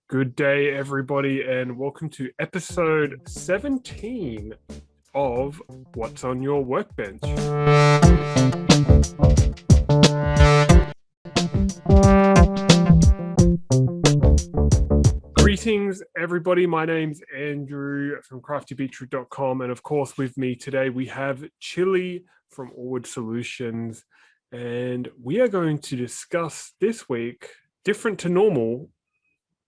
Good day, everybody, and welcome to episode 17 of What's on Your Workbench. Greetings, everybody. My name's Andrew from craftybeetroot.com, and of course, with me today we have Chili from WOYWBE17, and we are going to discuss this week, different to normal,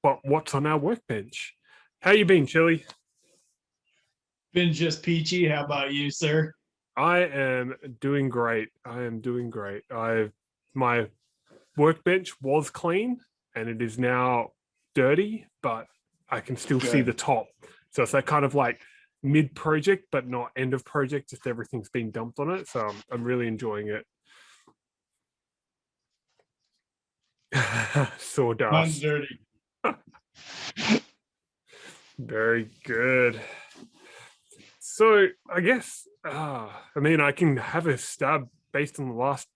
but what's on our workbench. How you been, Chili? Been just peachy. How about you, sir? I am doing great. My workbench was clean and it is now dirty, but I can still see the top. So it's that kind of like mid project, but not end of project. Just everything's been dumped on it. So I'm really enjoying it. Sawdust. Mine's dirty. Very good. So I guess, I can have a stab based on the last,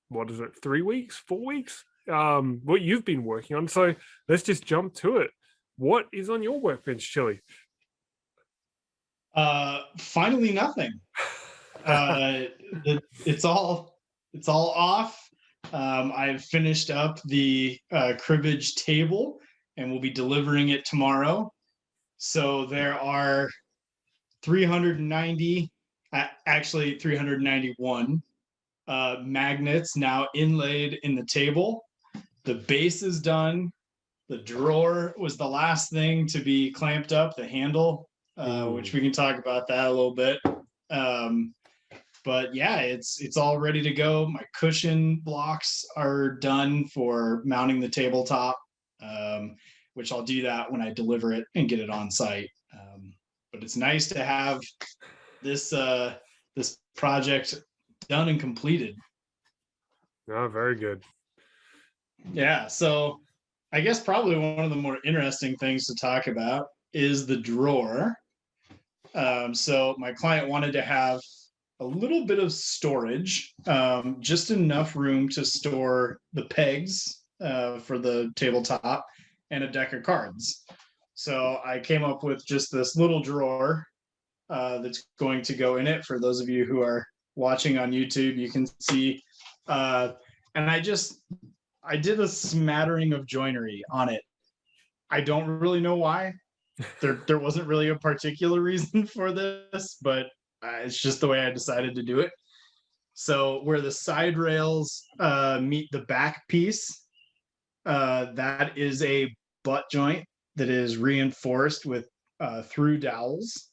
3 weeks, 4 weeks, what you've been working on. So let's just jump to it. What is on your workbench, Chili? Finally nothing. It's all off. I've finished up the cribbage table and we'll be delivering it tomorrow. So there are 390, actually 391 magnets now inlaid in the table. The base is done. The drawer was the last thing to be clamped up, the handle, which we can talk about that a little bit. But yeah, it's all ready to go. My cushion blocks are done for mounting the tabletop, which I'll do that when I deliver it and get it on site. But it's nice to have this this project done and completed. Oh, very good. Yeah, so I guess probably one of the more interesting things to talk about is the drawer. So my client wanted to have a little bit of storage, just enough room to store the pegs for the tabletop and a deck of cards. So I came up with just this little drawer that's going to go in it. For those of you who are watching on YouTube, you can see. And I did a smattering of joinery on it. I don't really know why. There wasn't really a particular reason for this, but it's just the way I decided to do it. So where the side rails meet the back piece, that is a butt joint that is reinforced with through dowels.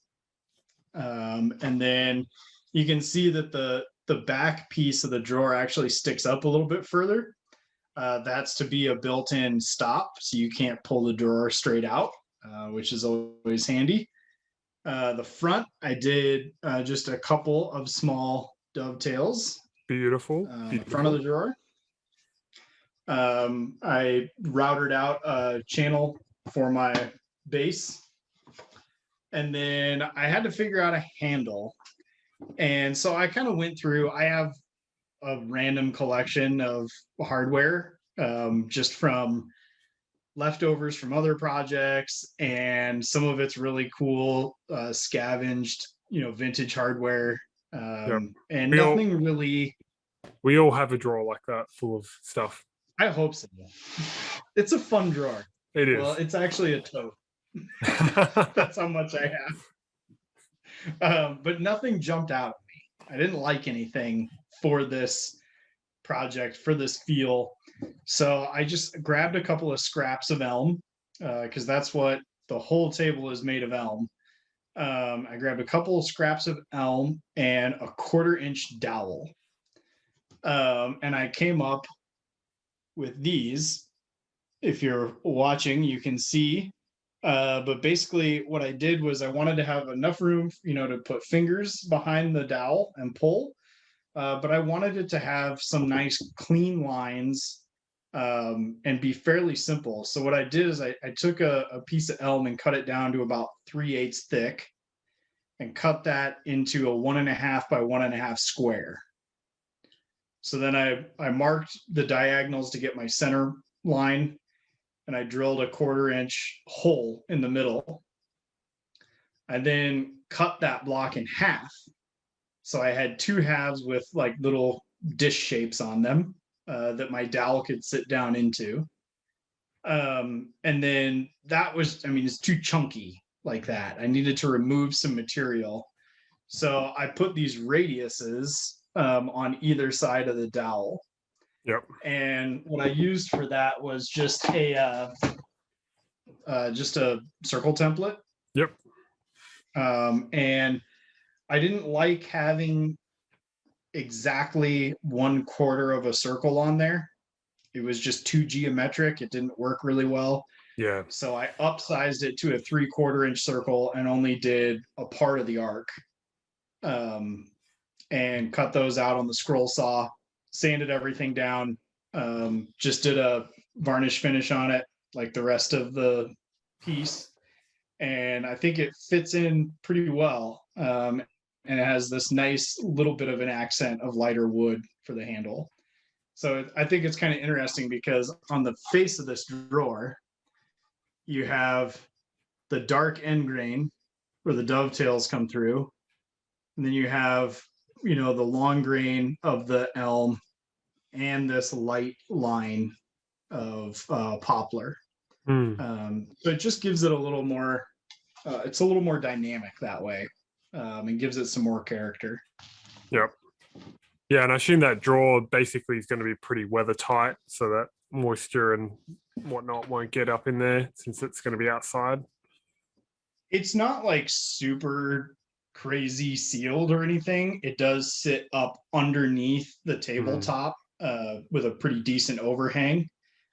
And then you can see that the back piece of the drawer actually sticks up a little bit further. That's to be a built-in stop, so you can't pull the drawer straight out, which is always handy. The front, I did just a couple of small dovetails. Beautiful. Front of the drawer. I routed out a channel for my base. And then I had to figure out a handle. And so I kind of went through, I have a random collection of hardware, just from leftovers from other projects, and some of it's really cool, scavenged, vintage hardware, and nothing really. We all have a drawer like that full of stuff. I hope so. It's a fun drawer. It is. Well, it's actually a tote. That's how much I have. But nothing jumped out at me. I didn't like anything for this project, for this feel. So I just grabbed a couple of scraps of elm, because that's what the whole table is made of, elm. I grabbed a couple of scraps of elm and a 1/4-inch dowel. And I came up with these. If you're watching, you can see. But basically what I did was I wanted to have enough room, to put fingers behind the dowel and pull. But I wanted it to have some nice clean lines, and be fairly simple. So what I did is I took a piece of elm and cut it down to about 3/8 thick and cut that into a 1.5 by 1.5 square. So then I marked the diagonals to get my center line. and I drilled a 1/4-inch hole in the middle. I then cut that block in half. So I had 2 halves with like little dish shapes on them that my dowel could sit down into. And then that was, I mean, it's too chunky like that. I needed to remove some material. So I put these radiuses on either side of the dowel. Yep. And what I used for that was just a circle template. Yep. And I didn't like having exactly 1/4 of a circle on there. It was just too geometric. It didn't work really well. Yeah. So I upsized it to a 3/4-inch circle and only did a part of the arc. And cut those out on the scroll saw, sanded everything down, just did a varnish finish on it like the rest of the piece. And I think it fits in pretty well. And it has this nice little bit of an accent of lighter wood for the handle. So I think it's kind of interesting because on the face of this drawer, you have the dark end grain where the dovetails come through. And then you have, the long grain of the elm and this light line of poplar. So it just gives it a little more, it's a little more dynamic that way, and gives it some more character. Yep. Yeah, and I assume that drawer basically is going to be pretty weather tight, so that moisture and whatnot won't get up in there since it's going to be outside. It's not like super crazy sealed or anything. It does sit up underneath the tabletop with a pretty decent overhang,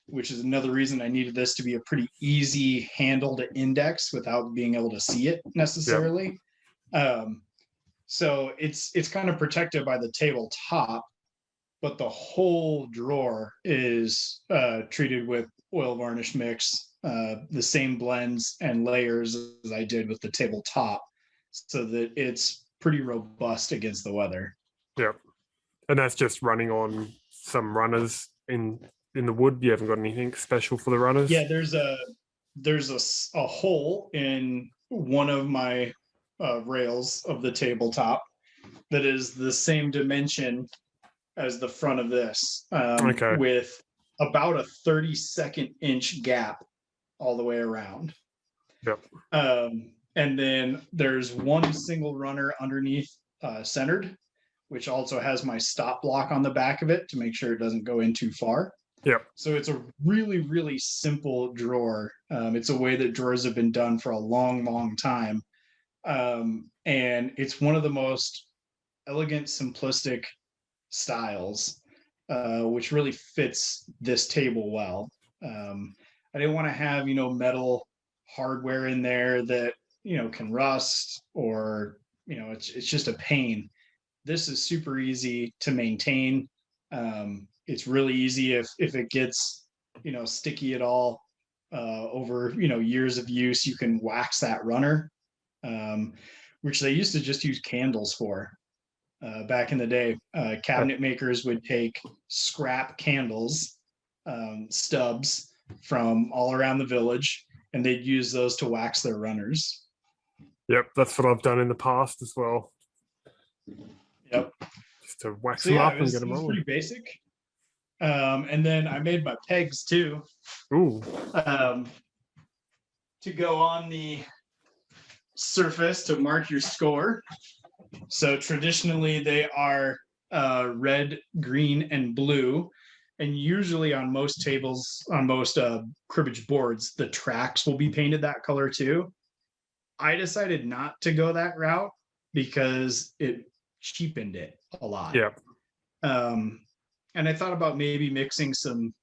which is another reason I needed this to be a pretty easy handle to index without being able to see it necessarily. Yep. So it's kind of protected by the tabletop, but the whole drawer is treated with oil varnish mix, the same blends and layers as I did with the tabletop, so that it's pretty robust against the weather. Yep. And that's just running on some runners in the wood. You haven't got anything special for the runners? Yeah, there's a hole in one of my rails of the tabletop that is the same dimension as the front of this, with about a 32nd inch gap all the way around. Yep. And then there's one single runner underneath, centered, which also has my stop block on the back of it to make sure it doesn't go in too far. Yep. So it's a really, really simple drawer. It's a way that drawers have been done for a long, long time. And it's one of the most elegant, simplistic styles, which really fits this table well. I didn't want to have, metal hardware in there that, can rust or, it's just a pain. This is super easy to maintain. It's really easy if it gets, sticky at all, over, years of use, you can wax that runner, which they used to just use candles for. Back in the day, cabinet makers would take scrap candles, stubs from all around the village, and they'd use those to wax their runners. Yep, that's what I've done in the past as well. Yep. Just to wax them up and get them on. on. Pretty basic. And then I made my pegs too. Ooh. To go on the surface to mark your score. So traditionally they are red, green, and blue. And usually on most tables, on most cribbage boards, the tracks will be painted that color too. I decided not to go that route because it cheapened it a lot. Yeah. And I thought about maybe mixing some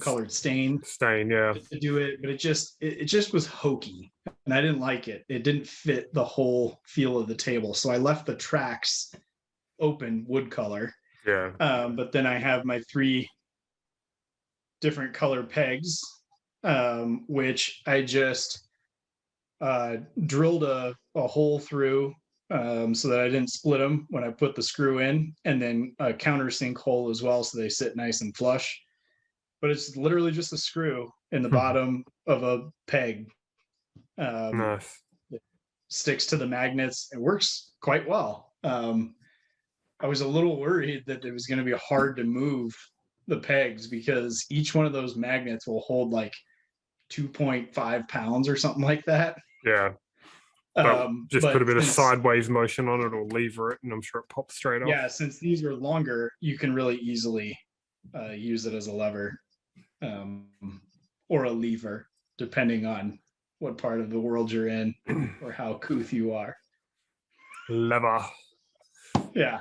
colored stain. Yeah. To do it, but it just was hokey, and I didn't like it. It didn't fit the whole feel of the table, so I left the tracks open wood color. Yeah. But then I have my 3 different color pegs, which I just drilled a hole through, so that I didn't split them when I put the screw in, and then a countersink hole as well, so they sit nice and flush. but it's literally just a screw in the bottom of a peg. Nice. It sticks to the magnets. It works quite well. I was a little worried that it was going to be hard to move the pegs because each one of those magnets will hold like 2.5 pounds or something like that. Yeah. But just but put a bit of since, sideways motion on it or lever it, and I'm sure it pops straight off. yeah, since these are longer, you can really easily use it as a lever or a lever, depending on what part of the world you're in or how couth you are. Lever. Yeah.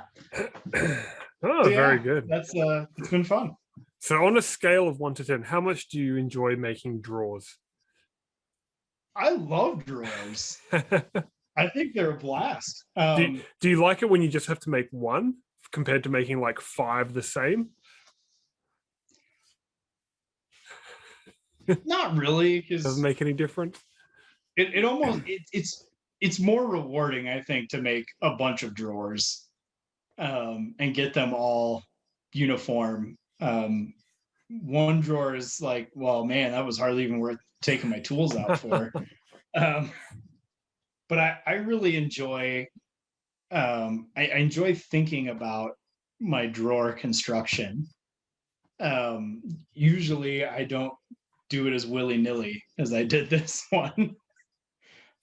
Oh, So, yeah, very good. That's it's been fun. So on a scale of 1 to 10, how much do you enjoy making drawers? I love drawers. I think they're a blast. Do you like it when you just have to make one compared to making like 5 the same? Not really, because Doesn't make any difference. it almost it's more rewarding, I think, to make a bunch of drawers and get them all uniform. One drawer is like, well, man, that was hardly even worth taking my tools out for. But I really enjoy I enjoy thinking about my drawer construction. Usually I don't do it as willy-nilly as I did this one.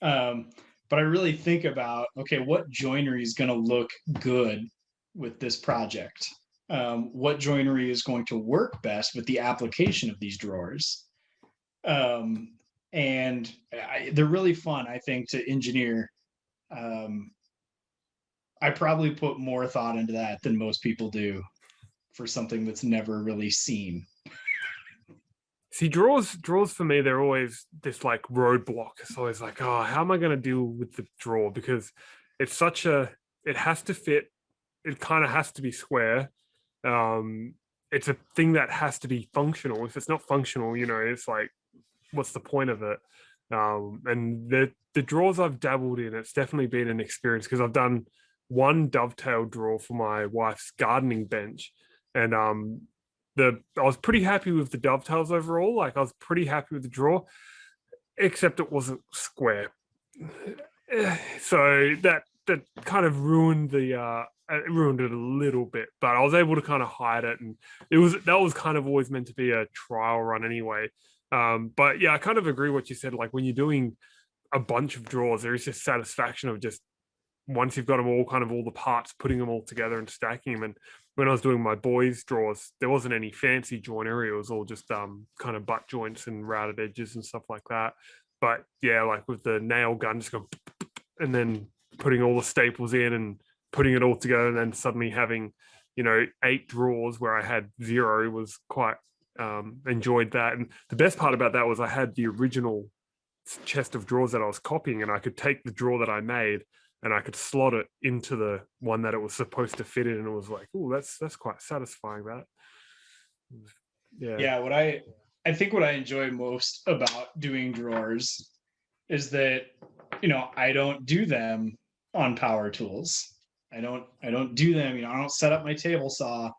But I really think about, okay, what joinery is going to look good with this project? What joinery is going to work best with the application of these drawers? And they're really fun, I think, to engineer. I probably put more thought into that than most people do for something that's never really seen. See, drawers for me, they're always this like roadblock. It's always like, oh, how am I going to deal with the drawer? Because it's such a, it has to fit. It kind of has to be square. It's a thing that has to be functional. If it's not functional, you know, it's like, what's the point of it? And the drawers I've dabbled in, it's definitely been an experience because I've done one dovetail drawer for my wife's gardening bench, and I was pretty happy with the dovetails overall. Like I was pretty happy with the drawer, except it wasn't square. So that kind of ruined the it ruined it a little bit, but I was able to kind of hide it, and that was kind of always meant to be a trial run anyway. But yeah, I kind of agree what you said. Like when you're doing a bunch of drawers, there is just satisfaction of just once you've got them all, kind of all the parts, putting them all together and stacking them. And when I was doing my boys' drawers, there wasn't any fancy joinery. It was all just kind of butt joints and routed edges and stuff like that. But yeah, like with the nail gun, just going and then putting all the staples in and putting it all together, and then suddenly having, you know, 8 drawers where I had 0 was quite enjoyed that. And the best part about that was I had the original chest of drawers that I was copying, and I could take the drawer that I made and I could slot it into the one that it was supposed to fit in, and it was like, oh, that's quite satisfying. That yeah, what I think what I enjoy most about doing drawers is that, you know, I don't do them on power tools. I don't do them, you know, I don't set up my table saw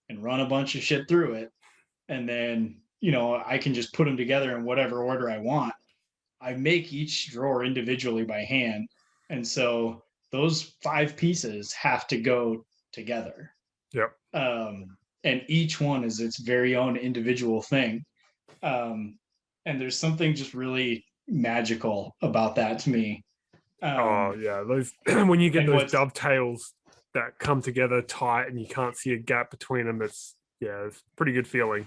and run a bunch of shit through it and then, you know, I can just put them together in whatever order I want. I make each drawer individually by hand, and so those 5 pieces have to go together. Yep. And each one is its very own individual thing. And there's something just really magical about that to me. Oh yeah, those when you get those dovetails that come together tight and you can't see a gap between them, it's a pretty good feeling.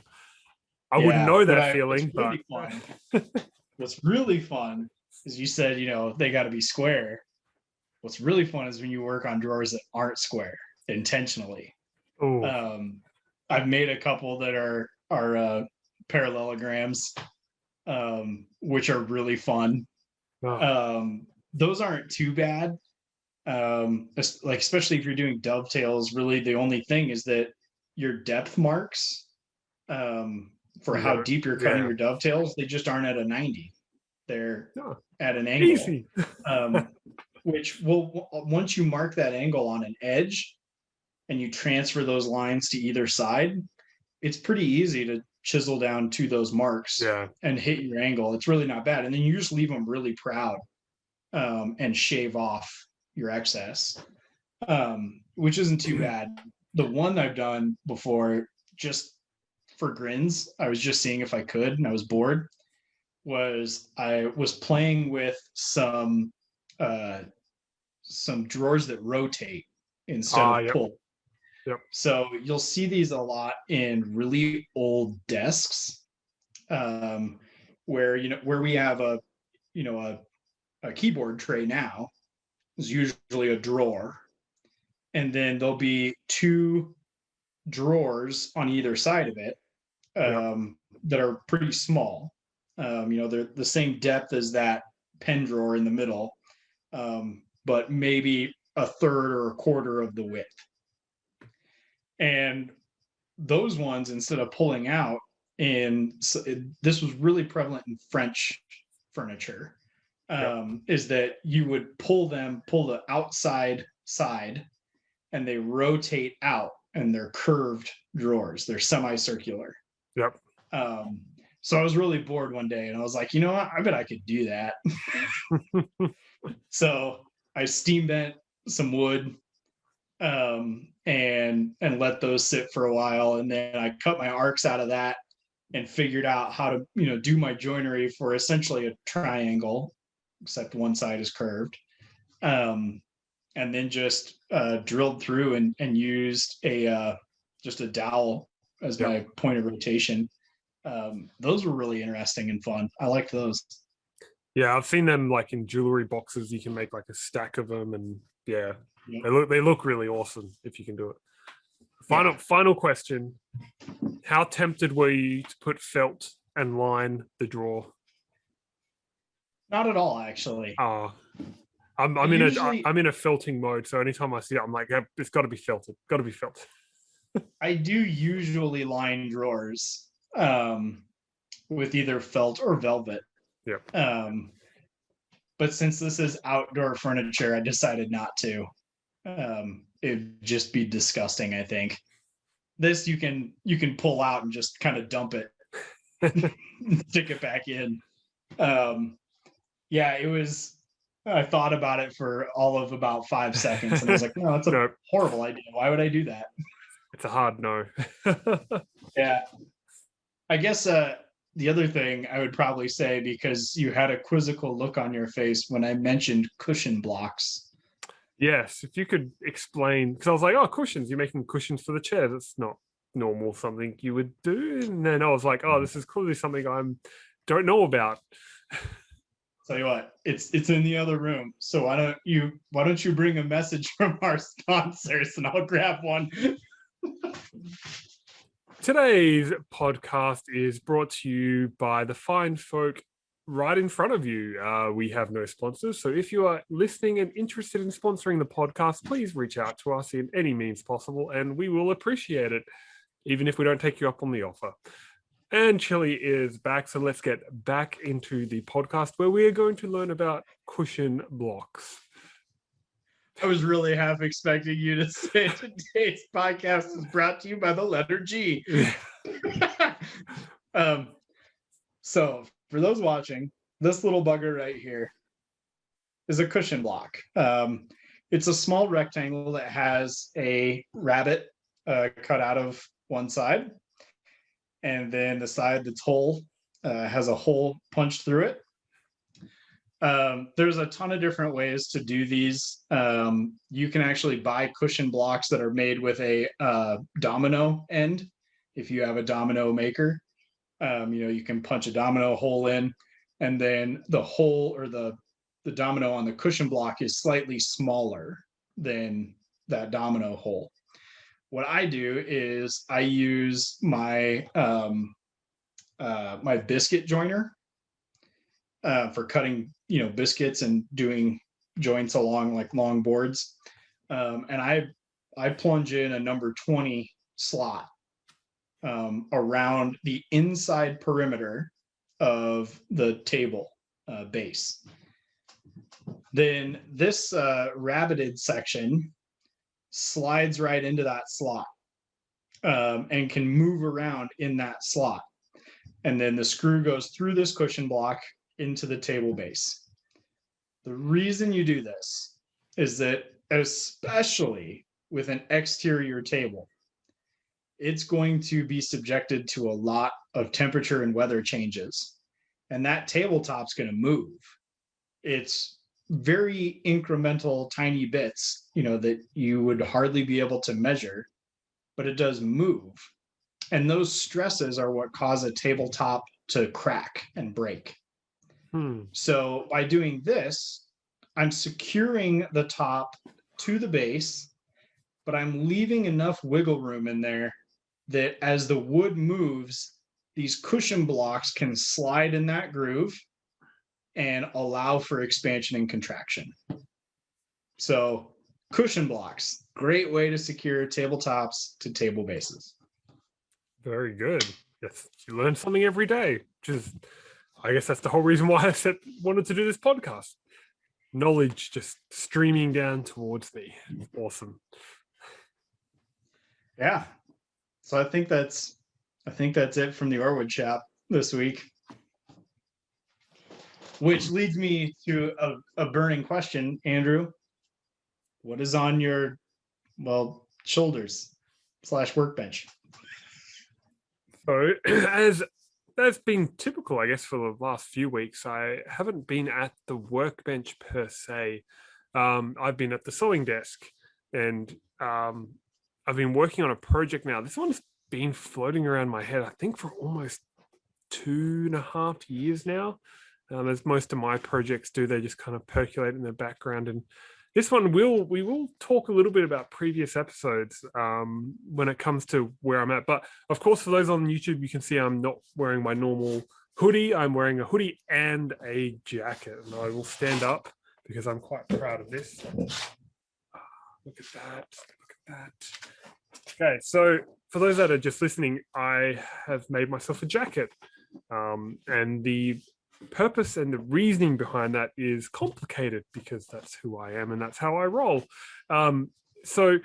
I wouldn't know that feeling, but what's really fun is, you said, you know, they got to be square. What's really fun is when you work on drawers that aren't square intentionally. I've made a couple that are parallelograms, which are really fun. Those aren't too bad. Like especially if you're doing dovetails, really the only thing is that your depth marks for how deep you're cutting your dovetails, they just aren't at a 90. They're at an angle. Easy. Which will, once you mark that angle on an edge and you transfer those lines to either side, it's pretty easy to chisel down to those marks and hit your angle. It's really not bad. And then you just leave them really proud and shave off your excess, which isn't too bad. The one I've done before, just for grins, I was just seeing if I could, and I was bored, I was playing with some drawers that rotate instead of pull. Yep. So you'll see these a lot in really old desks, where we have a keyboard tray now is usually a drawer, and then there'll be two drawers on either side of it that are pretty small. They're the same depth as that pen drawer in the middle, but maybe a third or a quarter of the width. And those ones, instead of pulling out, this was really prevalent in French furniture, is that you would pull the outside side, and they rotate out, and they're curved drawers. They're semicircular. Yep. So I was really bored one day, and I was like, you know what? I bet I could do that. So I steam bent some wood, and let those sit for a while, and then I cut my arcs out of that and figured out how to do my joinery for essentially a triangle, except one side is curved, and then just drilled through and used just a dowel as my point of rotation. Those were really interesting and fun. I liked those. Yeah, I've seen them like in jewelry boxes. You can make like a stack of them, and they look really awesome if you can do it. Final question: how tempted were you to put felt and line the drawer? Not at all, actually. I'm in a felting mode, so anytime I see it, I'm like, it's got to be felted. Got to be felted. I do usually line drawers with either felt or velvet. Yeah. But since this is outdoor furniture, I decided not to. It'd just be disgusting, I think. This you can pull out and just kind of dump it, stick it back in. It was. I thought about it for all of about 5 seconds, and I was like, no, that's a horrible idea. Why would I do that? It's a hard no. Yeah. I guess the other thing I would probably say, because you had a quizzical look on your face when I mentioned cushion blocks. Yes, if you could explain, because I was like, oh, cushions, you're making cushions for the chair. That's not normal, something you would do. And then I was like, oh, this is clearly something I don't know about. Tell you what, it's in the other room. So why don't you bring a message from our sponsors, and I'll grab one. Today's podcast is brought to you by the fine folk right in front of you. We have no sponsors, so if you are listening and interested in sponsoring the podcast, please reach out to us in any means possible, and we will appreciate it, even if we don't take you up on the offer. And Chili is back, so let's get back into the podcast where we are going to learn about cushion blocks. I was really half expecting you to say today's podcast is brought to you by the letter G. So for those watching, this little bugger right here is a cushion block. It's a small rectangle that has a rabbit cut out of one side, and then the side that's whole has a hole punched through it. There's a ton of different ways to do these. You can actually buy cushion blocks that are made with a domino end. If you have a domino maker, you can punch a domino hole in, and then the hole or the domino on the cushion block is slightly smaller than that domino hole. What I do is I use my my biscuit joiner for cutting biscuits and doing joints along like long boards, and I plunge in a number 20 slot around the inside perimeter of the table base. Then this rabbited section slides right into that slot and can move around in that slot. and then the screw goes through this cushion block into the table base. The reason you do this is that, especially with an exterior table, it's going to be subjected to a lot of temperature and weather changes. And that tabletop's going to move. It's very incremental, tiny bits, that you would hardly be able to measure, but it does move. And those stresses are what cause a tabletop to crack and break. So by doing this, I'm securing the top to the base, but I'm leaving enough wiggle room in there that as the wood moves, these cushion blocks can slide in that groove and allow for expansion and contraction. So cushion blocks, great way to secure tabletops to table bases. Very good. Yes, you learn something every day, which is, I guess that's the whole reason why I wanted to do this podcast. Knowledge just streaming down towards me. Awesome. Yeah. So I think that's it from the Orwood Chap this week. Which leads me to a burning question, Andrew. What is on your, shoulders / workbench? So as that's been typical, I guess, for the last few weeks, I haven't been at the workbench per se. I've been at the sewing desk, and I've been working on a project now. This one's been floating around my head, I think, for almost 2.5 years now. As most of my projects do, they just kind of percolate in the background. And this one, we will talk a little bit about previous episodes when it comes to where I'm at. But of course, for those on YouTube, you can see I'm not wearing my normal hoodie. I'm wearing a hoodie and a jacket. And I will stand up because I'm quite proud of this. Look at that. Look at that. Okay, so for those that are just listening, I have made myself a jacket. And the purpose and the reasoning behind that is complicated because that's who I am and that's how I roll. So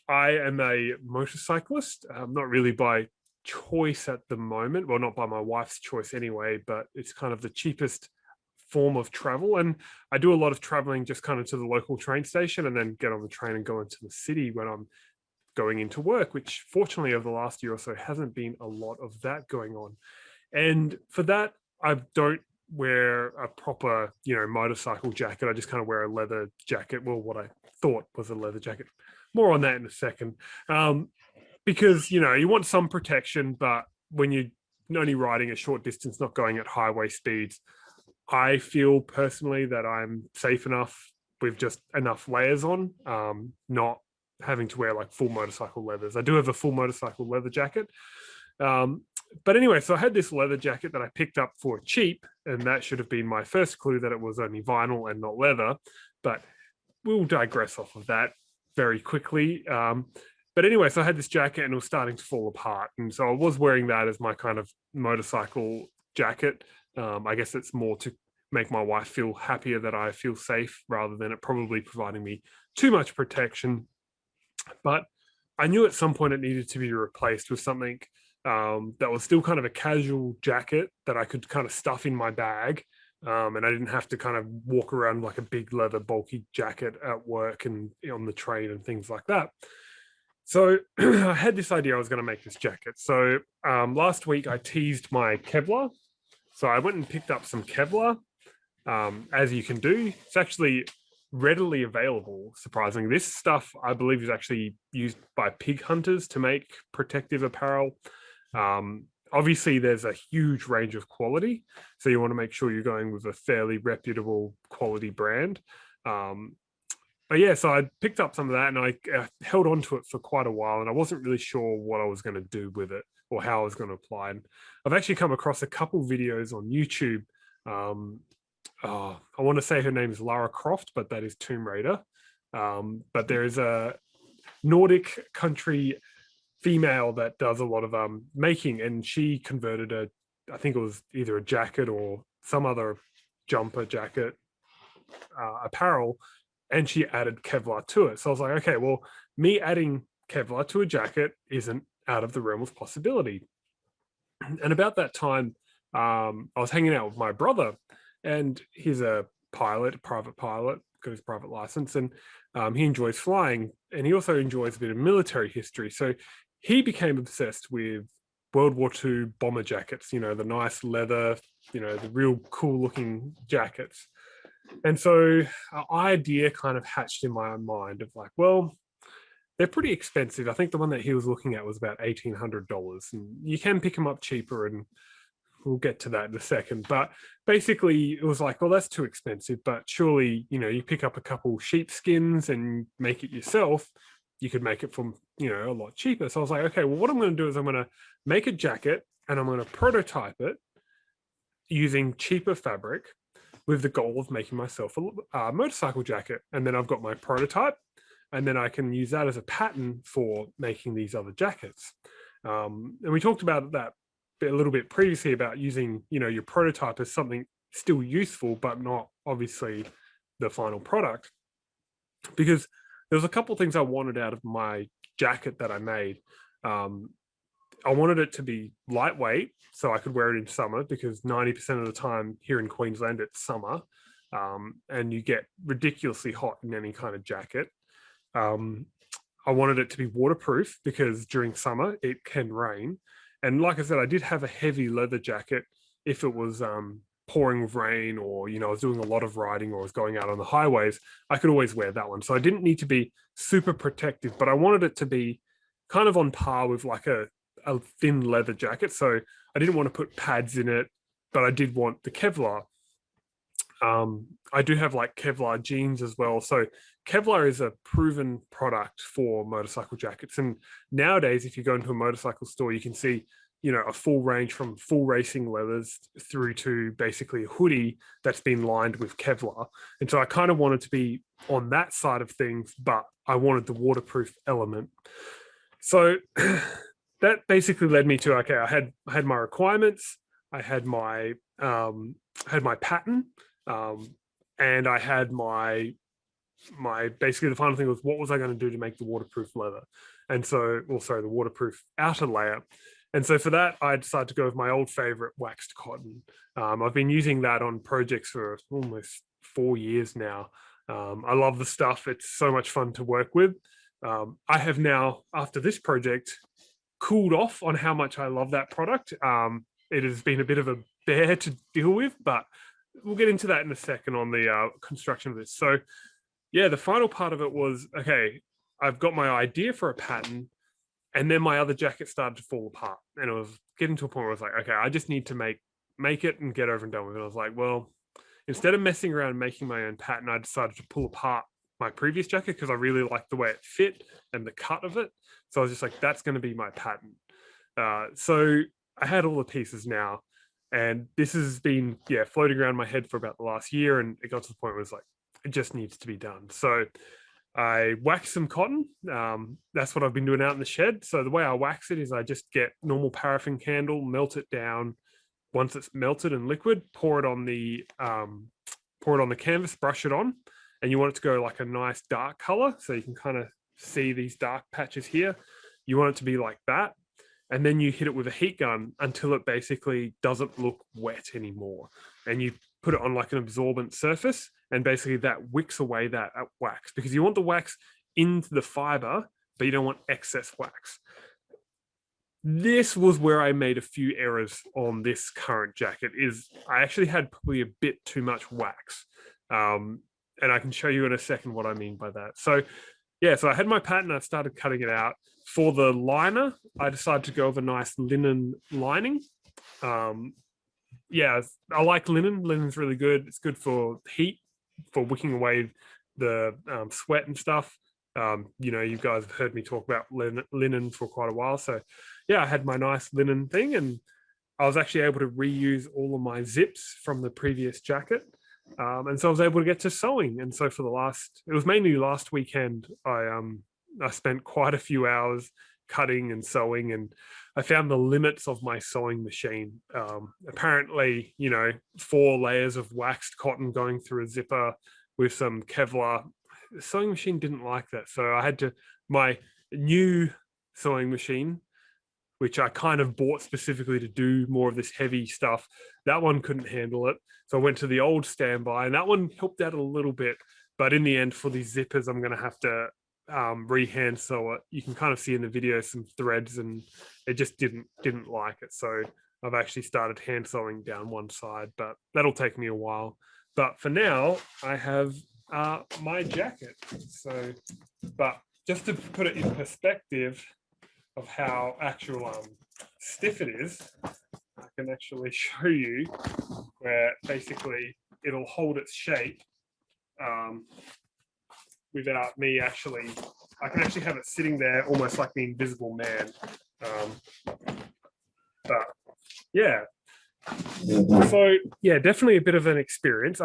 I am a motorcyclist, not really by choice at the moment. Well, not by my wife's choice anyway, but it's kind of the cheapest form of travel. And I do a lot of traveling just kind of to the local train station and then get on the train and go into the city when I'm going into work, which fortunately over the last year or so hasn't been a lot of that going on. And for that, I don't wear a proper, motorcycle jacket. I just kind of wear a leather jacket. Well, what I thought was a leather jacket. More on that in a second. Because, you want some protection, but when you're only riding a short distance, not going at highway speeds, I feel personally that I'm safe enough with just enough layers on, not having to wear like full motorcycle leathers. I do have a full motorcycle leather jacket. But anyway, so I had this leather jacket that I picked up for cheap, and that should have been my first clue that it was only vinyl and not leather. But we'll digress off of that very quickly. But anyway, so I had this jacket and it was starting to fall apart. And so I was wearing that as my kind of motorcycle jacket. I guess it's more to make my wife feel happier that I feel safe rather than it probably providing me too much protection. But I knew at some point it needed to be replaced with something that was still kind of a casual jacket that I could kind of stuff in my bag. And I didn't have to kind of walk around like a big leather bulky jacket at work and on the train and things like that. So I had this idea I was going to make this jacket. So last week I teased my Kevlar. So I went and picked up some Kevlar, as you can do. It's actually readily available, surprisingly. This stuff, I believe, is actually used by pig hunters to make protective apparel. Obviously, there's a huge range of quality, so you want to make sure you're going with a fairly reputable quality brand. But yeah, so I picked up some of that and I held on to it for quite a while, and I wasn't really sure what I was going to do with it or how I was going to apply. And I've actually come across a couple videos on YouTube. I want to say her name is Lara Croft, but that is Tomb Raider. But there is a Nordic country female that does a lot of making, and she converted I think it was either a jacket or some other jumper jacket apparel, and she added Kevlar to it. So I was like, okay, well, me adding Kevlar to a jacket isn't out of the realm of possibility. And about that time, I was hanging out with my brother, and he's a pilot, private pilot, got his private license, and he enjoys flying, and he also enjoys a bit of military history. So he became obsessed with World War II bomber jackets, you know, the nice leather, you know, the real cool looking jackets. And so an idea kind of hatched in my mind of like, well, they're pretty expensive. I think the one that he was looking at was about $1,800, and you can pick them up cheaper, and we'll get to that in a second. But basically, it was like, well, that's too expensive. But surely, you know, you pick up a couple sheepskins and make it yourself, you could make it from, you know, a lot cheaper. So I was like, okay, well, what I'm going to do is I'm going to make a jacket and I'm going to prototype it using cheaper fabric with the goal of making myself a motorcycle jacket. And then I've got my prototype, and then I can use that as a pattern for making these other jackets. And we talked about that a little bit previously about using, you know, your prototype as something still useful, but not obviously the final product. Because there was a couple of things I wanted out of my jacket that I made. I wanted it to be lightweight, so I could wear it in summer, because 90% of the time here in Queensland it's summer, and you get ridiculously hot in any kind of jacket. I wanted it to be waterproof, because during summer it can rain. And like I said, I did have a heavy leather jacket if it was pouring with rain, or, you know, I was doing a lot of riding or I was going out on the highways. I could always wear that one. So I didn't need to be super protective, but I wanted it to be kind of on par with like a thin leather jacket. So I didn't want to put pads in it, but I did want the Kevlar. I do have like Kevlar jeans as well. So Kevlar is a proven product for motorcycle jackets. And nowadays, if you go into a motorcycle store, you can see, you know, a full range from full racing leathers through to basically a hoodie that's been lined with Kevlar. And so I kind of wanted to be on that side of things, but I wanted the waterproof element. So that basically led me to, okay, I had my requirements, I had my pattern, and I had my basically the final thing was, what was I going to do to make the waterproof leather? And so also the waterproof outer layer. And so for that, I decided to go with my old favorite, waxed cotton. I've been using that on projects for almost 4 years now. I love the stuff. It's so much fun to work with. I have now, after this project, cooled off on how much I love that product. It has been a bit of a bear to deal with, but we'll get into that in a second on the construction of this. So yeah, the final part of it was, okay, I've got my idea for a pattern, and then my other jacket started to fall apart. And it was getting to a point where I was like, okay, I just need to make it and get over and done with it. I was like, well, instead of messing around and making my own pattern, I decided to pull apart my previous jacket because I really liked the way it fit and the cut of it. So I was just like, that's going to be my pattern. So I had all the pieces now, and this has been, yeah, floating around my head for about the last year, and it got to the point where it was like, it just needs to be done. So I wax some cotton. That's what I've been doing out in the shed. So the way I wax it is I just get normal paraffin candle, melt it down. Once it's melted and liquid, pour it on the canvas, brush it on, and you want it to go like a nice dark color, so you can kind of see these dark patches here. You want it to be like that, and then you hit it with a heat gun until it basically doesn't look wet anymore, and you put it on like an absorbent surface, and basically that wicks away that wax, because you want the wax into the fiber, but you don't want excess wax. This was where I made a few errors on this current jacket. Is I actually had probably a bit too much wax, and I can show you in a second what I mean by that. So yeah, so I had my pattern, I started cutting it out. For the liner, I decided to go with a nice linen lining. Yeah, I like linen. Linen's really good. It's good for heat, for wicking away the sweat and stuff. You know, you guys have heard me talk about linen for quite a while. So yeah, I had my nice linen thing, and I was actually able to reuse all of my zips from the previous jacket. And so I was able to get to sewing. And so it was mainly last weekend, I spent quite a few hours cutting and sewing, and I found the limits of my sewing machine. Apparently, you know, 4 layers of waxed cotton going through a zipper with some Kevlar. The sewing machine didn't like that. So I had to, my new sewing machine which I kind of bought specifically to do more of this heavy stuff. That one couldn't handle it. So I went to the old standby, and that one helped out a little bit. But in the end, for these zippers, I'm going to have to re-hand sew it. You can kind of see in the video some threads, and it just didn't like it. So I've actually started hand sewing down one side, but that'll take me a while. But for now, I have my jacket. So, but just to put it in perspective of how actual stiff it is, I can actually show you where basically it'll hold its shape without me actually, I can actually have it sitting there almost like the Invisible Man. But yeah, so yeah, definitely a bit of an experience.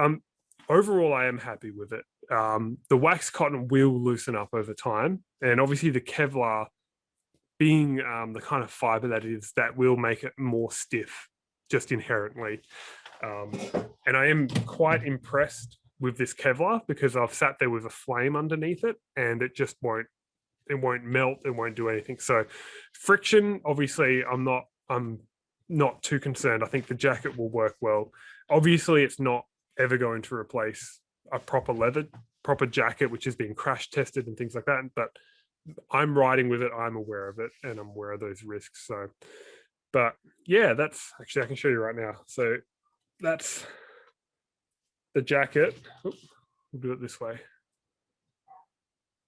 Overall, I am happy with it. The wax cotton will loosen up over time, and obviously the Kevlar, being the kind of fiber that is, that will make it more stiff just inherently. And I am quite impressed with this Kevlar because I've sat there with a flame underneath it, and it just won't melt, it won't do anything. So friction, obviously I'm not too concerned. I think the jacket will work well. Obviously it's not ever going to replace a proper jacket which has been crash tested and things like that, but I'm riding with it, I'm aware of it, and I'm aware of those risks. So, but yeah, that's actually, I can show you right now. So that's the jacket. We'll do it this way.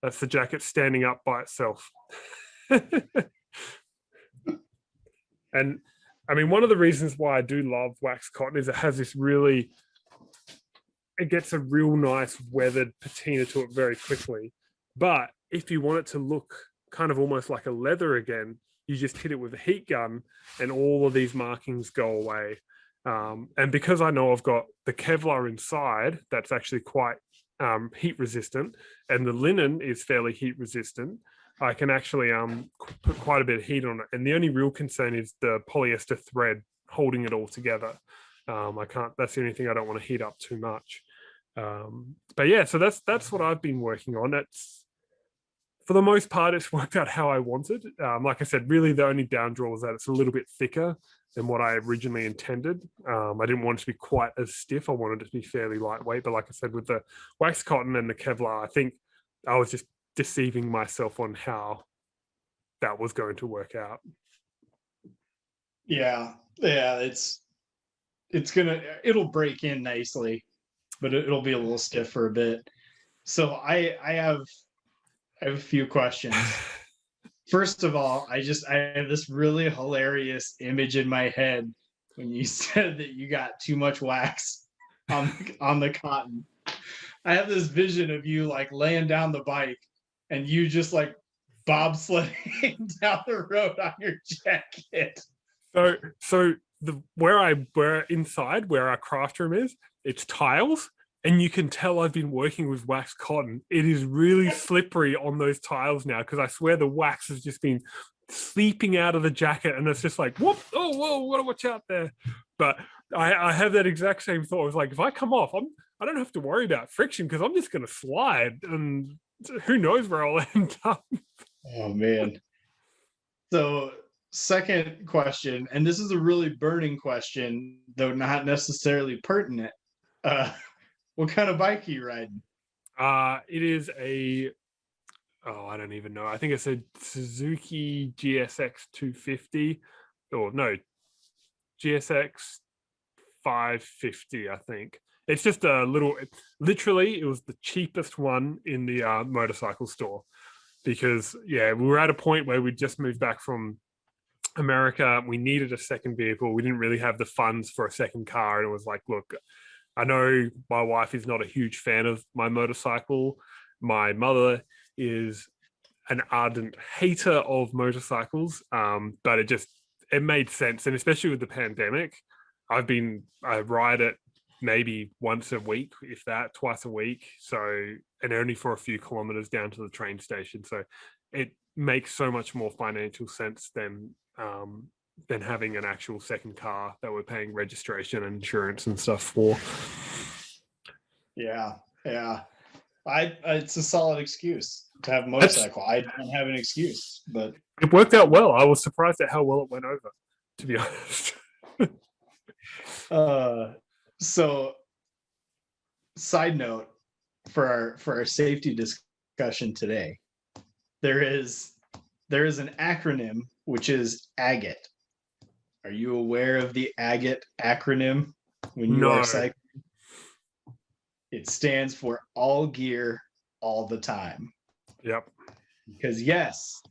That's the jacket standing up by itself. And I mean, one of the reasons why I do love wax cotton is it has this really, it gets a real nice weathered patina to it very quickly. But if you want it to look kind of almost like a leather again, you just hit it with a heat gun and all of these markings go away. And because I know I've got the Kevlar inside, that's actually quite heat resistant, and the linen is fairly heat resistant, I can actually put quite a bit of heat on it. And the only real concern is the polyester thread holding it all together. That's the only thing I don't want to heat up too much. But yeah, so that's what I've been working on. It's, for the most part, it's worked out how I wanted. Like I said, really the only down draw is that it's a little bit thicker than what I originally intended. I didn't want it to be quite as stiff. I wanted it to be fairly lightweight. But like I said, with the wax cotton and the Kevlar, I think I was just deceiving myself on how that was going to work out. Yeah, it'll break in nicely, but it'll be a little stiff for a bit. So I have a few questions. First of all, I have this really hilarious image in my head when you said that you got too much wax on the cotton. I have this vision of you like laying down the bike and you just like bobsledding down the road on your jacket. So where inside where our craft room is, it's tiles, and you can tell I've been working with wax cotton. It is really slippery on those tiles now, because I swear the wax has just been seeping out of the jacket, and it's just like, whoop, oh, whoa, gotta watch out there. But I have that exact same thought. I was like, if I come off, I don't have to worry about friction because I'm just gonna slide, and who knows where I'll end up. Oh man. So second question, and this is a really burning question, though not necessarily pertinent. What kind of bike are you riding? It is I don't even know. I think it's a Suzuki GSX 250, or no, GSX 550, I think. It's just a little, literally, it was the cheapest one in the motorcycle store, because yeah, we were at a point where we just moved back from America. We needed a second vehicle. We didn't really have the funds for a second car. And it was like, look, I know my wife is not a huge fan of my motorcycle. My mother is an ardent hater of motorcycles, but it made sense. And especially with the pandemic, I ride it maybe once a week, if that, twice a week. So, and only for a few kilometers down to the train station. So it makes so much more financial sense than having an actual second car that we're paying registration and insurance and stuff for. Yeah. It's a solid excuse to have a motorcycle. I don't have an excuse, but it worked out well. I was surprised at how well it went over, to be honest. So side note for our safety discussion today, there is an acronym which is AGATE. Are you aware of the AGATE acronym when you are cycling? It stands for all gear, all the time. Yep. Because yes,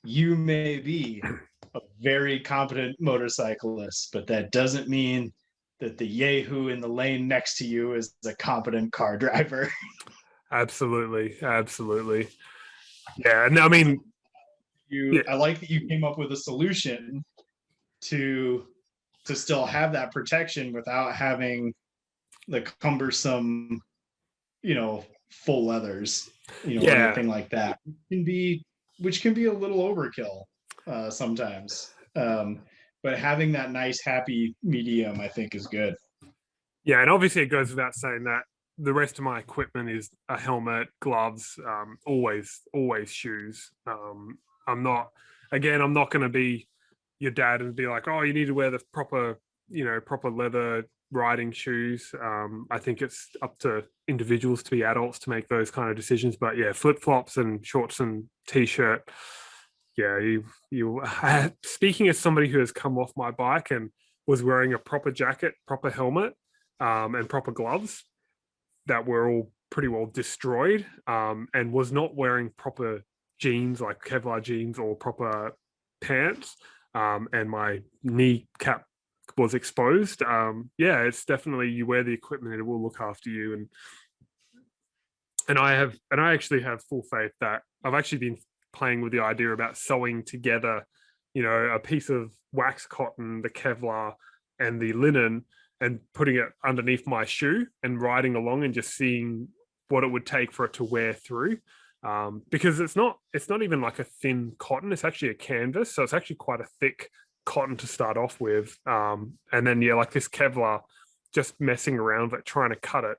you may be a very competent motorcyclist, but that doesn't mean that the yahoo in the lane next to you is a competent car driver. Absolutely. Yeah, and I mean, I like that you came up with a solution to still have that protection without having the cumbersome, full leathers, or anything like that. Which can be a little overkill sometimes. But having that nice happy medium, I think, is good. Yeah, and obviously it goes without saying that the rest of my equipment is a helmet, gloves, always shoes. I'm not going to be your dad and be like, oh, you need to wear the proper leather riding shoes. I think it's up to individuals to be adults to make those kind of decisions. But yeah, flip-flops and shorts and t-shirt. Yeah, you speaking as somebody who has come off my bike and was wearing a proper jacket, proper helmet, and proper gloves that were all pretty well destroyed, and was not wearing proper jeans, like Kevlar jeans, or proper pants, and my kneecap was exposed. Yeah, it's definitely, you wear the equipment and it will look after you. And I actually have full faith that I've actually been playing with the idea about sewing together, a piece of wax cotton, the Kevlar, and the linen, and putting it underneath my shoe and riding along and just seeing what it would take for it to wear through. Because it's not even like a thin cotton, it's actually a canvas, so it's actually quite a thick cotton to start off with. And then like this Kevlar, just messing around but trying to cut it.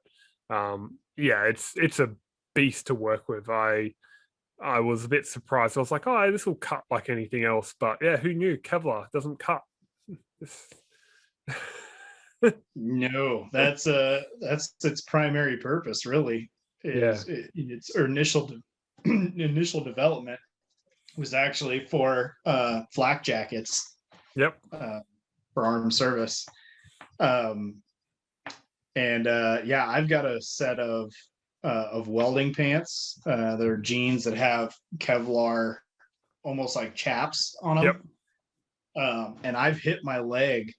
It's a beast to work with. I was a bit surprised. I was like, oh, this will cut like anything else, but yeah, who knew? Kevlar doesn't cut. No, that's its primary purpose, really. Its initial development was actually for flak jackets. Yep. For armed service. I've got a set of welding pants. They're jeans that have Kevlar, almost like chaps on them. Yep. And I've hit my leg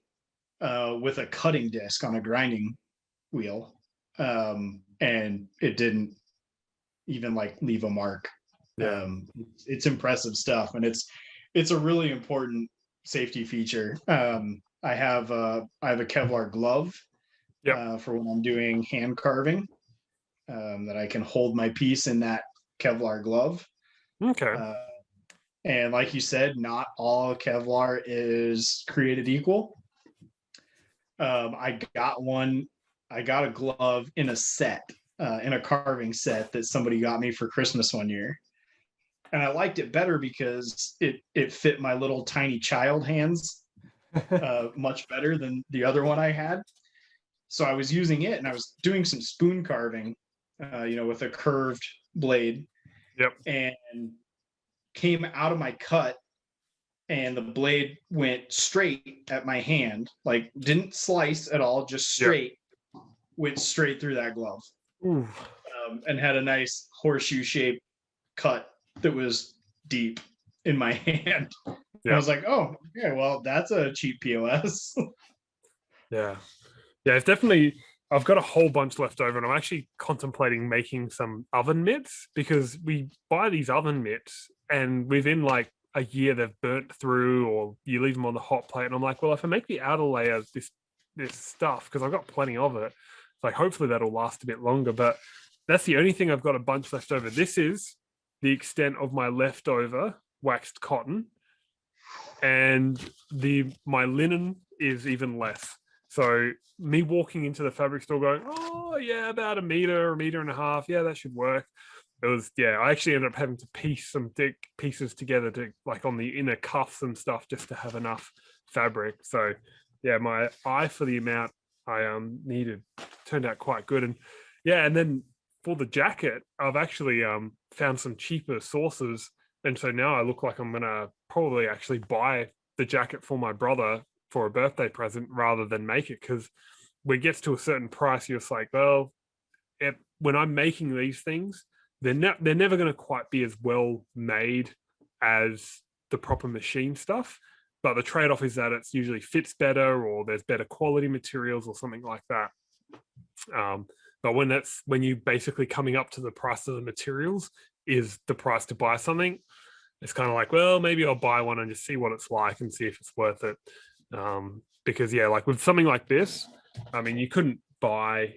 with a cutting disc on a grinding wheel, and it didn't even like leave a mark. Yeah. It's impressive stuff, and it's a really important safety feature. I have a Kevlar glove. Yep. For when I'm doing hand carving, that I can hold my piece in that Kevlar glove. Okay. And like you said, not all Kevlar is created equal. I got a glove in a set, in a carving set that somebody got me for Christmas one year. And I liked it better because it fit my little tiny child hands much better than the other one I had. So I was using it and I was doing some spoon carving, with a curved blade. Yep. And came out of my cut and the blade went straight at my hand, like didn't slice at all, just straight. Yep. Went straight through that glove. And had a nice horseshoe shaped cut that was deep in my hand. Yep. I was like, oh, okay, well, that's a cheap POS. Yeah, it's definitely, I've got a whole bunch left over, and I'm actually contemplating making some oven mitts, because we buy these oven mitts and within like a year they've burnt through, or you leave them on the hot plate. And I'm like, well, if I make the outer layer this stuff, because I've got plenty of it, like hopefully that'll last a bit longer. But that's the only thing I've got a bunch left over. This is the extent of my leftover waxed cotton, and my linen is even less. So me walking into the fabric store going, oh yeah, about a meter and a half. Yeah, that should work. It was, yeah, I actually ended up having to piece some thick pieces together to like on the inner cuffs and stuff just to have enough fabric. So yeah, my eye for the amount I needed turned out quite good. And yeah, and then for the jacket, I've actually found some cheaper sources. And so now I look like I'm gonna probably actually buy the jacket for my brother for a birthday present rather than make it, because when it gets to a certain price, you're just like, well, when I'm making these things, they're never going to quite be as well made as the proper machine stuff. But the trade-off is that it's usually fits better, or there's better quality materials or something like that. But when you basically coming up to the price of the materials is the price to buy something, it's kind of like, well, maybe I'll buy one and just see what it's like and see if it's worth it. Because yeah, like with something like this, I mean, you couldn't buy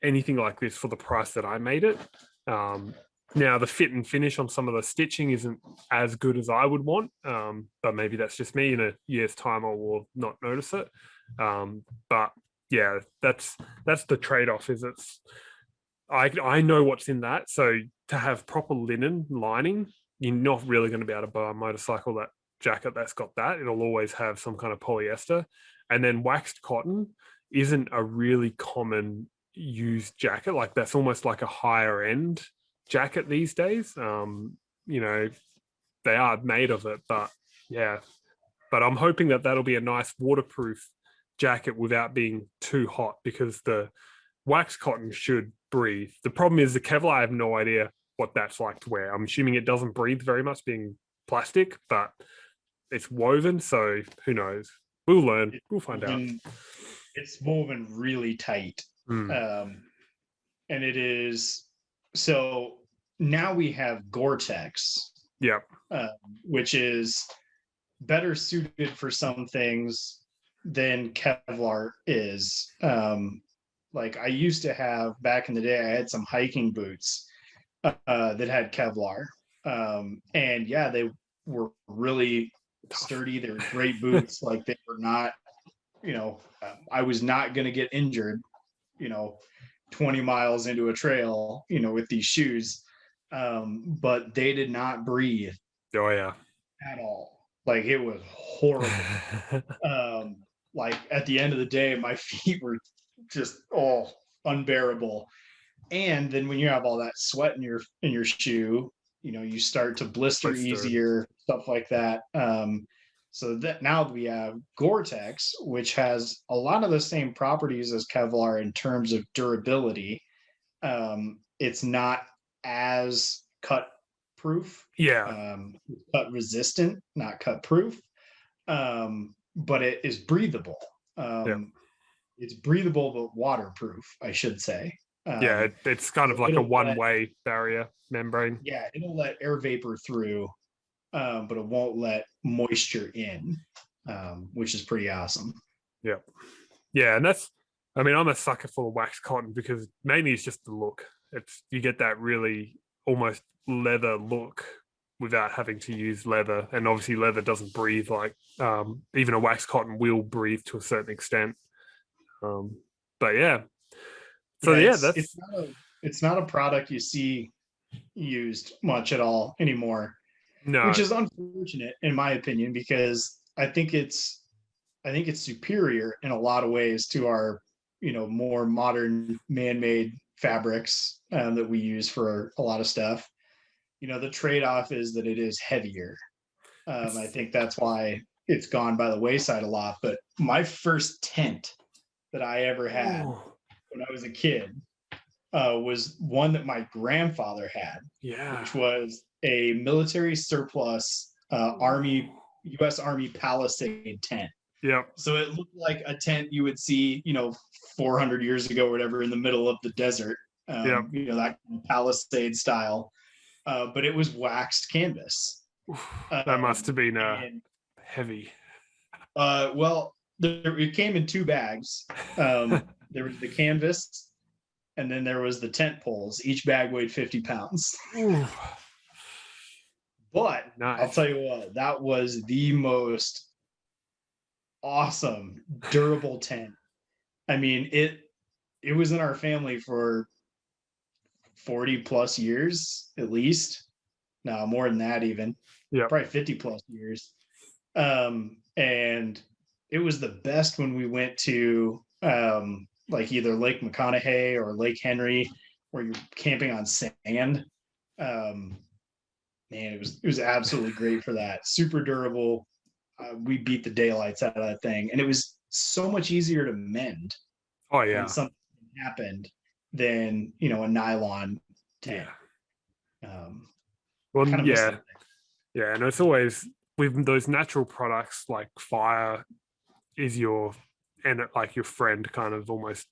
anything like this for the price that I made it. Now the fit and finish on some of the stitching isn't as good as I would want, but maybe that's just me. In a year's time, I will not notice it. But yeah, that's the trade-off. Is I know what's in that, so to have proper linen lining, you're not really going to be able to buy a motorcycle that jacket that's got that. It'll always have some kind of polyester, and then waxed cotton isn't a really common used jacket. Like that's almost like a higher end jacket these days. You know, they are made of it, but yeah. But I'm hoping that that'll be a nice waterproof jacket without being too hot, because the wax cotton should breathe. The problem is the Kevlar, I have no idea what that's like to wear. I'm assuming it doesn't breathe very much being plastic, but it's woven, so who knows? We'll learn. We'll find out. It's woven really tight. Mm. And it is, so now we have Gore-Tex, which is better suited for some things than Kevlar is. Like I used to have back in the day, I had some hiking boots that had Kevlar. And yeah, they were really sturdy. They were great boots. Like they were not, I was not going to get injured, 20 miles into a trail, with these shoes. But they did not breathe. Oh yeah. At all. Like it was horrible. Like at the end of the day, my feet were just unbearable. And then when you have all that sweat in your shoe, you start to blister easier, stuff like that. So that now we have Gore-Tex, which has a lot of the same properties as Kevlar in terms of durability. It's not as cut proof. Yeah. Cut resistant, not cut proof. But it is breathable. It's breathable but waterproof, I should say. Yeah, it's kind of like a one-way barrier membrane. Yeah, it'll let air vapor through, but it won't let moisture in, which is pretty awesome. Yeah. Yeah, and I'm a sucker for wax cotton because mainly it's just the look. You get that really almost leather look without having to use leather. And obviously leather doesn't breathe like even a wax cotton will breathe to a certain extent. But yeah. So yeah, it's not a product you see used much at all anymore. No. Which is unfortunate in my opinion, because I think it's superior in a lot of ways to our, more modern man-made fabrics that we use for a lot of stuff. The trade-off is that it is heavier. I think that's why it's gone by the wayside a lot. But my first tent that I ever had when I was a kid was one that my grandfather had, which was a military surplus U.S. Army Palisade tent. Yeah. So it looked like a tent you would see, 400 years ago or whatever in the middle of the desert. That Palisade style. But it was waxed canvas. That must have been heavy. Well, it came in 2 bags. There was the canvas, and then there was the tent poles. Each bag weighed 50 pounds. But nice. I'll tell you what, that was the most awesome, durable tent I mean, it was in our family for 40 plus years at least. No, more than that even. Yeah. Probably 50 plus years. And it was the best when we went to like either Lake McConaughey or Lake Henry, where you're camping on sand. Man, it was absolutely great for that. Super durable. We beat the daylights out of that thing, and it was so much easier to mend Oh when yeah. something happened than a nylon tent. Yeah. Kind Well, of miss yeah. that. Yeah. And it's always with those natural products like fire is like your friend kind of almost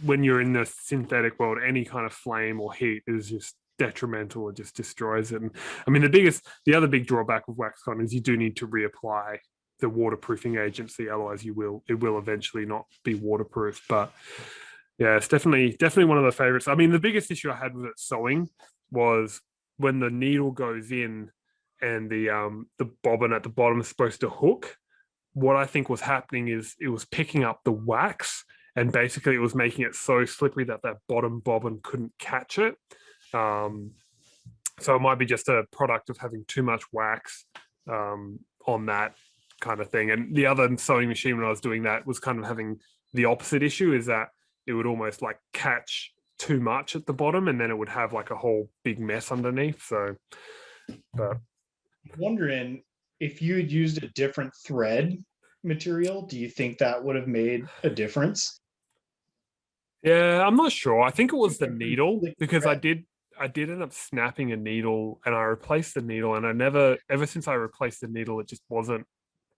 when you're in the synthetic world, any kind of flame or heat is just detrimental. It just destroys it. And I mean, the other big drawback of Waxcon is you do need to reapply the waterproofing agency, otherwise it will eventually not be waterproof. But yeah, it's definitely one of the favorites. I mean, the biggest issue I had with it sewing was when the needle goes in and the bobbin at the bottom is supposed to hook. What I think was happening is it was picking up the wax, and basically it was making it so slippery that bottom bobbin couldn't catch it. So it might be just a product of having too much wax on that kind of thing. And the other sewing machine when I was doing that was kind of having the opposite issue, is that it would almost like catch too much at the bottom and then it would have like a whole big mess underneath. So, but Wondering if you had used a different thread material, do you think that would have made a difference? yeah, I'm not sure. I think it was the needle, Like because thread. I did end up snapping a needle and I replaced the needle, and ever since I replaced the needle, it just wasn't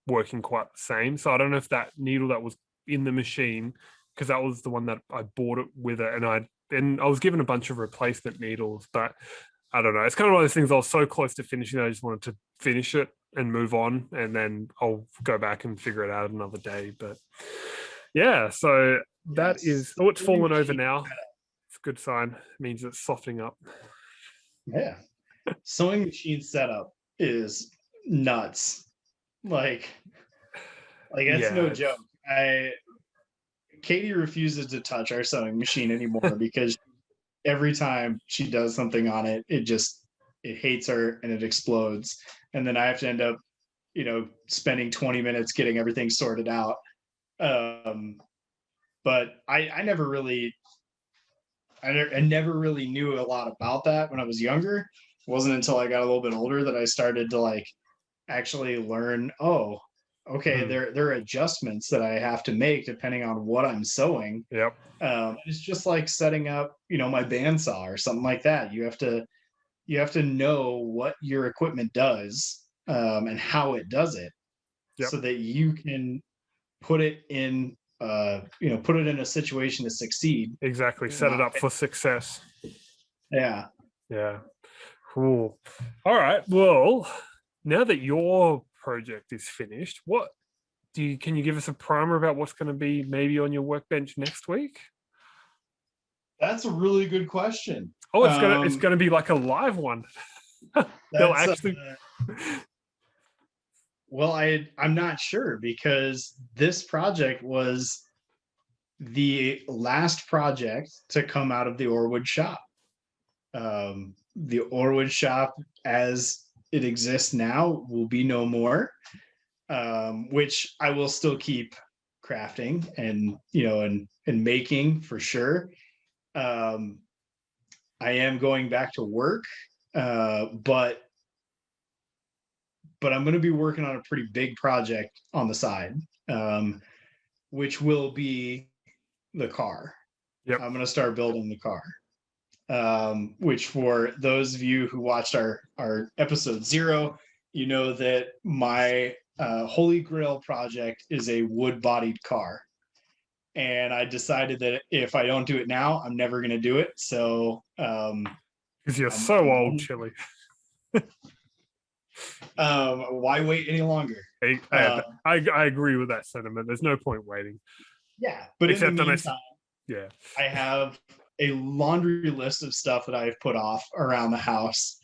working quite the same. So I don't know if that needle that was in the machine, because that was the one that I bought it with it, and I was given a bunch of replacement needles, but I don't know. It's kind of one of those things. I was so close to finishing, I just wanted to finish it and move on, and then I'll go back and figure it out another day. But yeah, so that is. Yes. Oh, it's Sewing fallen over machine now. setup. It's a good sign. It means it's softening up. Yeah. Sewing machine setup is nuts. Like that's Yeah, no joke. Katie refuses to touch our sewing machine anymore because every time she does something on it, it hates her and it explodes. And then I have to end up, spending 20 minutes getting everything sorted out. But I never really I never really knew a lot about that when I was younger. It wasn't until I got a little bit older that I started to like actually learn, oh, okay, Mhm. there are adjustments that I have to make depending on what I'm sewing. Yep. It's just like setting up, my bandsaw or something like that. You have to know what your equipment does, and how it does it, Yep. so that you can put it in put it in a situation to succeed. Exactly. Set it up for success. Yeah. Yeah. Cool. All right. Well, now that your project is finished, can you give us a primer about what's going to be maybe on your workbench next week? That's a really good question. Oh, it's gonna be like a live one. They'll That's actually. Well, I'm not sure, because this project was the last project to come out of the Orwood shop. The Orwood shop as it exists now will be no more, which I will still keep crafting and and making for sure. I am going back to work, but I'm going to be working on a pretty big project on the side, which will be the car. Yep. I'm going to start building the car, which, for those of you who watched our episode 0, you know that my holy grail project is a wood-bodied car. And I decided that if I don't do it now, I'm never going to do it. So because you're so old, Chili. Why wait any longer? I agree with that sentiment. There's no point waiting. Yeah, but Except in the meantime, yeah, I have a laundry list of stuff that I've put off around the house.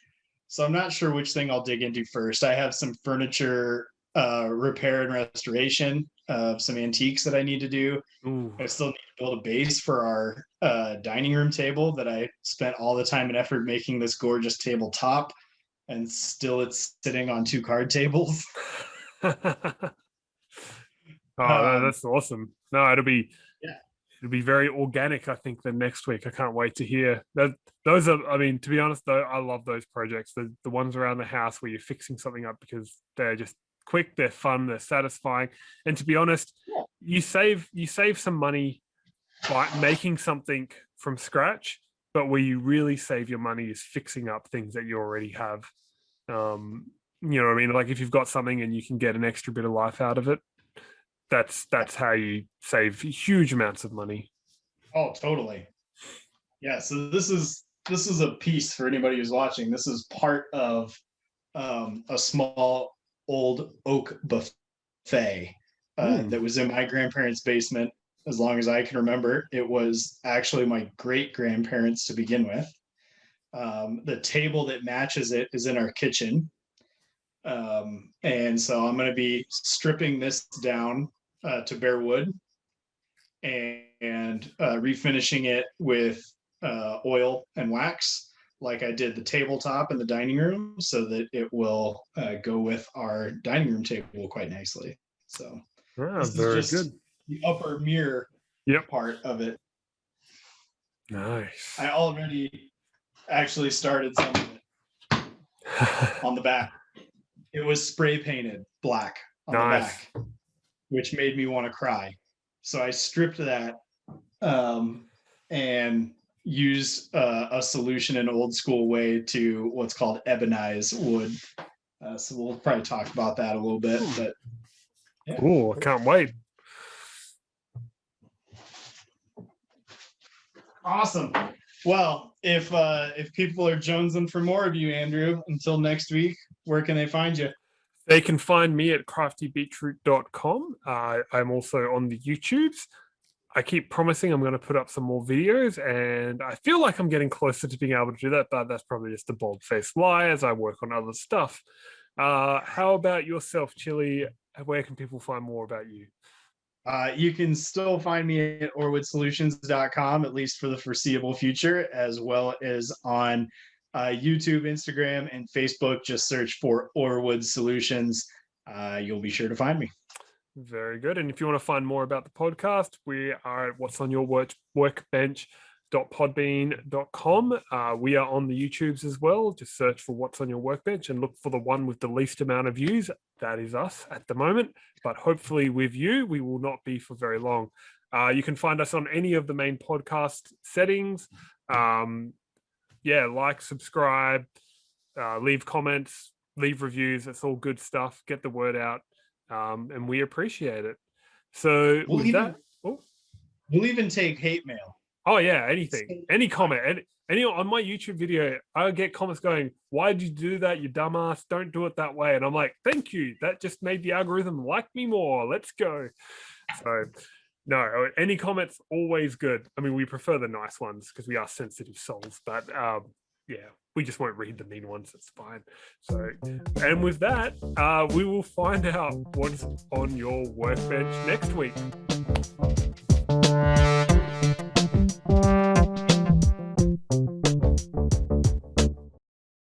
So I'm not sure which thing I'll dig into first. I have some furniture repair and restoration of some antiques that I need to do. Ooh. I still need to build a base for our dining room table that I spent all the time and effort making this gorgeous tabletop, and still it's sitting on 2 card tables. Oh, that's awesome. No, it'll be Yeah. it'll be very organic, I think, the next week. I can't wait to hear that. Those are, I mean, to be honest though, I love those projects. The ones around the house where you're fixing something up because they're just quick, they're fun, they're satisfying. And to be honest, you save some money by making something from scratch, but where you really save your money is fixing up things that you already have. You know what I mean? Like if you've got something and you can get an extra bit of life out of it, that's how you save huge amounts of money. Oh, totally. Yeah. So this is a piece for anybody who's watching. This is part of a small old oak buffet that was in my grandparents' basement as long as I can remember. It was actually my great grandparents to begin with. The table that matches it is in our kitchen. And so I'm going to be stripping this down to bare wood and refinishing it with oil and wax like I did the tabletop in the dining room, so that it will go with our dining room table quite nicely. So this very is just good. the upper mirror part of it. Nice. I already actually started some of it on the back. It was spray painted black on the back, which made me want to cry. So I stripped that and used a solution in old school way to what's called ebonize wood. So we'll probably talk about that a little bit. But yeah. Cool, I can't wait. Awesome. Well, if people are jonesing for more of you, Andrew, until next week, where can they find you? They can find me at craftybeetroot.com. I'm also on the YouTubes. I keep promising I'm going to put up some more videos, and I feel like I'm getting closer to being able to do that, but that's probably just a bald-faced lie as I work on other stuff. How about yourself, Chili? Where can people find more about you? You can still find me at orwoodsolutions.com, at least for the foreseeable future, as well as on YouTube, Instagram, and Facebook. Just search for Orwood Solutions. You'll be sure to find me. Very good. And if you want to find more about the podcast, we are at What's on Your Workbench.podbean.com. We are on the YouTubes as well. Just search for What's on Your Workbench and look for the one with the least amount of views. That is us at the moment, but hopefully with you, we will not be for very long. You can find us on any of the main podcast settings. Like, subscribe, leave comments, leave reviews. That's all good stuff. Get the word out. And we appreciate it. So we'll even take hate mail. Oh yeah, anything, any comment, any on my YouTube video, I get comments going, "Why did you do that, you dumbass? Don't do it that way." And I'm like, "Thank you. That just made the algorithm like me more. Let's go." So, no, any comments always good. I mean, we prefer the nice ones because we are sensitive souls, but we just won't read the mean ones. It's fine. So, and with that, we will find out what's on your workbench next week.